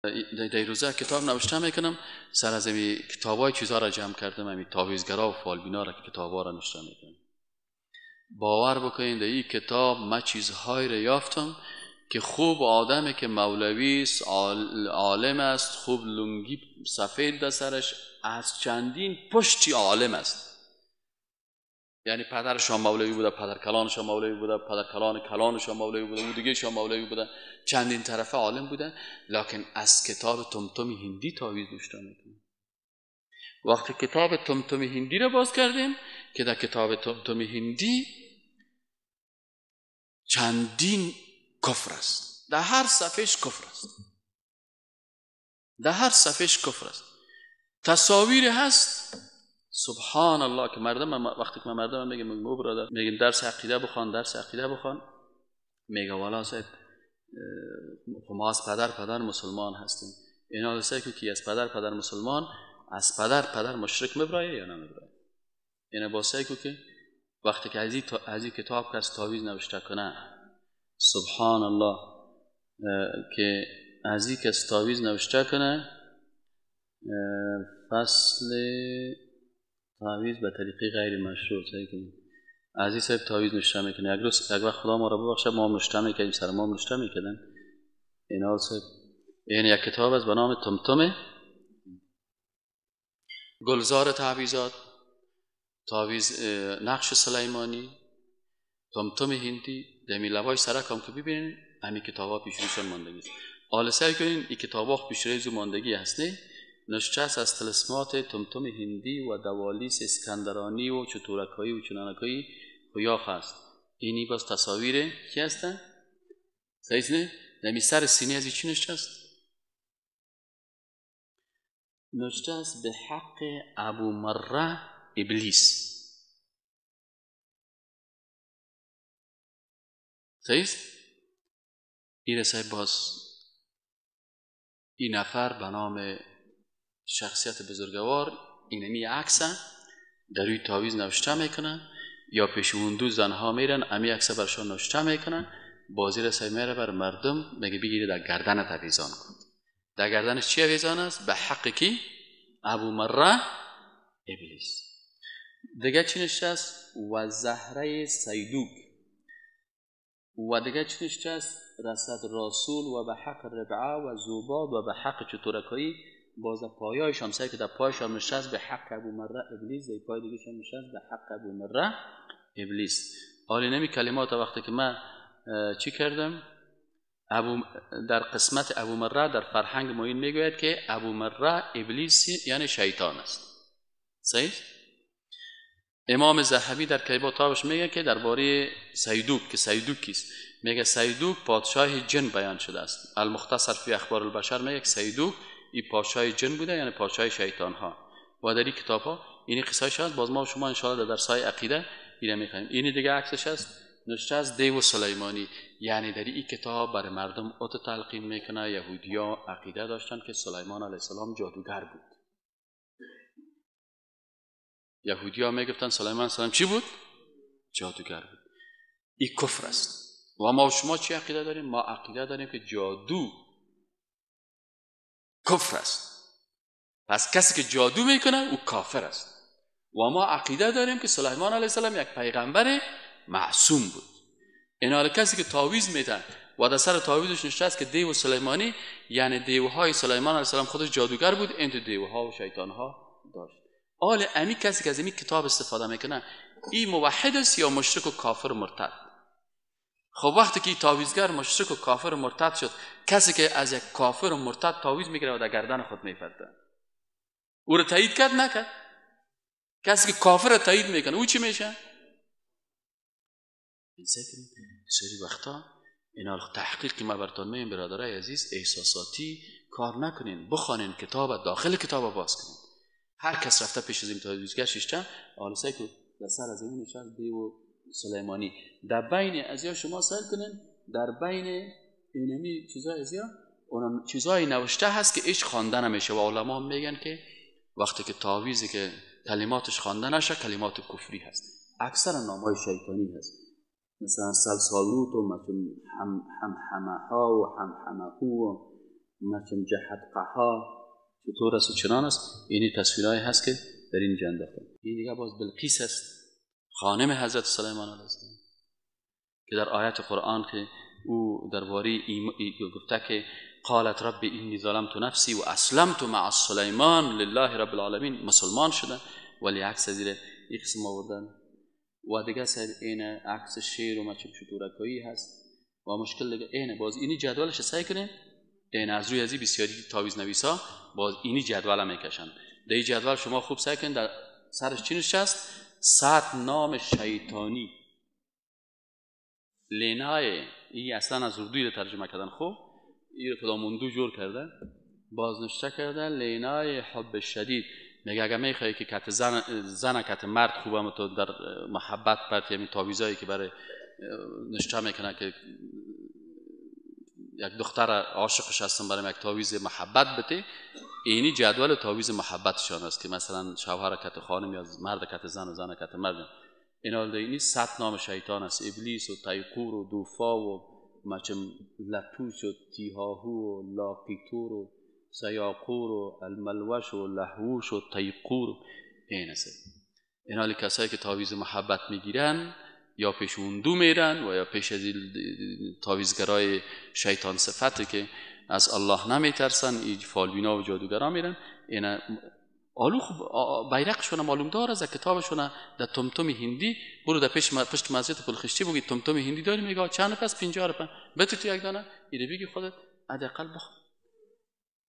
در روزه کتاب نوشته میکنم، سر از این کتابای چیزا را جمع کردم، همین تاویزگرا و فالبینا را که کتابا را نوشته میکنم. باور بکنید در این کتاب من چیزهایی را یافتم که خوب آدمی که مولوی است، عالم است، خوب لنگی سفید در سرش، از چندین پشتی عالم است. یعنی پدرش هم مولوی بوده، پدر کلانش هم مولوی بوده، پدر کلانش هم مولوی بوده، اون دیگه‌ش هم مولوی بوده، چندین طرفه عالم بوده، لکن از کتاب تمتم هندی تاویز نوشته میکنه. وقتی کتاب تمتم هندی را باز کردیم که در کتاب تمتم هندی چندین کفر است، در هر صفحهش کفر است، در هر صفحهش کفر است. تصاویر هست سبحان الله که مردم، وقتی که مردم میگم مو برادر، میگم درس عقیده بخوان، درس عقیده بخوان، میگه والا صاحب ما از پدر مسلمان هستیم. اینا لسه که از پدر مسلمان، از پدر مشرک مبرایه یا نمیبرایه. اینا باسه که وقتی که از این کتاب کس تاویز نوشته کنه، سبحان الله، که از این کس تاویز نوشته کنه، فصل تاویز به طریقه غیر مشروع، از این صاحب تاویز نوشته میکنه. یک وقت خدا ما را ببخشه، ما هم نوشته میکنیم، سر ما هم نوشته میکنن اینا صاحب. یعنی یک کتاب از به نام تمتم، گلزار تعویزات، تاویز نقش سلیمانی، تمتم هندی، دمی لبای سرک هم که ببینین همین کتاب ها پیش روشان ماندگی است. حالا سعی کنین این کتاب ها پیش روی ماندگی هست نه؟ نوشته است از طلسمات تمتم هندی و دوالیس اسکندرانی و چطورکایی و چنانکایی خویاخ است. اینی باز تصاویر کی هستن؟ صحیح نه؟ دمی سر سینه از چی نوشته است؟ نوشته است به حق ابو مره ابلیس. صحیح؟ این صاحب باز این نفر به نام شخصیت بزرگوار اینمی عکس در روی تاویز نوشته میکنن، یا پیش اون دو زنها میرن امی عکس برشان نوشته میکنن، بازی رسای میره بر مردم، میگه بگیری در گردن اویزان کن. در گردنش چی اویزان است؟ به حق کی؟ ابو مره ابلیس. دیگه چی نوشته است؟ و زهره سیدوک. و دیگه چی نوشته است؟ رسد رسول و به حق ربعه و زوباد و به حق چطورکایی. باز پایای شمسایی که در پای شام نشست به حق ابو مره ابلیس، در پای دیگه شام نشست به حق ابو مره ابلیس. حالی نمی کلمات وقتی که من چی کردم، در قسمت ابو مره در فرهنگ ما این میگوید که ابو مره ابلیس یعنی شیطان است. صحیح؟ امام ذهبی در کتابش میگه که درباره سیدوک، که سیدوک کیست، میگه سیدوک پادشاه جن بیان شده است. المختصر فی اخبار البشر میگه سیدوک این پادشاه جن بوده، یعنی پادشاه شیطان ها. و در این کتاب ها این قصه‌اش هست. باز ما شما ان شاء الله در درس‌های عقیده اینا میخوایم. این دیگه عکسش است، نوشته است دیو سلیمانی. یعنی در این کتاب برای مردم اوت تلقین میکنه. یهودیا عقیده داشتن که سلیمان علیه السلام جادوگر بود. یهودیا میگفتن سلیمان علیه السلام چی بود؟ جادوگر بود. این کفر است. و ما شما چی عقیده داریم؟ ما عقیده داریم که جادو کفر است. پس کسی که جادو میکنه او کافر است. و ما عقیده داریم که سلیمان علیه السلام یک پیغمبر معصوم بود. این حال کسی که تعویض میده و در سر تعویضش نوشته است که دیو سلیمانی، یعنی دیوهای سلیمان علیه السلام خودش جادوگر بود، این تو دیوها و شیطانها داشت. حال امی کسی که از این کتاب استفاده میکنه این موحد است یا مشرک و کافر و مرتد؟ خب وقتی که تعویضگر مشرک و کافر و مرتد شد، کسی که از یک کافر و مرتد تعویض میگیره و در گردن خود میفته، او رو تایید کرد نکرد؟ کسی که کافر رو تایید میکنه او چی میشه؟ سری وقتا اینا تحقیقی ما براتون میگم برادرای عزیز، احساساتی کار نکنین، بخوانین کتاب، داخل کتاب باز کنین. هر کس رفته پیش از این تعویضگر شیشتن آلسه که در سر از این نشست دیو سلیمانی. در بین ازیا شما سر کنین، در بین اینمی چیزای ازیا اونم چیزای نوشته هست که ایش خوانده نمیشه. و علما میگن که وقتی که تعویضی که کلماتش خوانده نشه کلمات کفری هست، اکثر نامای شیطانی هست، مثلا سلسالوت و مثلا همها و همهو و مثل جهت قها چطور است و چنان است. اینی تصویرهایی هست که در این جنده انداخته. این دیگه باز بلقیس است، خانم حضرت سلیمان علیه السلام، که در آیت قرآن که او درباره گفته که قالت رب اینی ظلمت نفسی و اسلمت مع سلیمان لله رب العالمین، مسلمان شدن، ولی عکس زیر یک قسم آوردن. و دیگه صاحب این عکس شیر و مچم شطورکایی هست و مشکل دیگه اینه. باز اینی جدولش سعی کنه این از روی ازی بسیاری تاویز نویسا باز اینی جدول هم میکشن. در این جدول شما خوب سعی کنید در سرش چی نشست؟ 100 نام شیطانی. لینای این اصلا از اردوی ترجمه کردن. خوب این خداموندو جور کرده، بازنشته کرده لینای حب شدید. میگه اگه میخوایی که کت زن کت مرد خوبه تو در محبت برد، یعنی تاویزایی که برای نشته میکنه که یک دختر عاشقش هستن برای یک تاویز محبت بده، اینی جدول تاویز محبتشان است که مثلا شوهر کت خانم یا مرد کت زن و زن کت مرد. اینا اینی 100 نام شیطان است: ابلیس و تیقور و دوفا و مچم لطوش و تیهاهو و لاقیتور و سیاقور و الملوش و لحوش و تیقور. این است. اینا کسایی که تاویز محبت میگیرن یا پیش اندو میرن و یا پیش از تاویزگرای شیطان صفتی که از الله نمیترسن، این فالبینا و جادوگرا میرن. اینا آلو خوب بیرقشون معلوم داره، از کتابشون در تمتم هندی برو در پشت مسجد پلخشتی بگید تمتم هندی داری، میگه چند پس 50 روپیه بده تو یک دانه اینو بگی خودت حداقل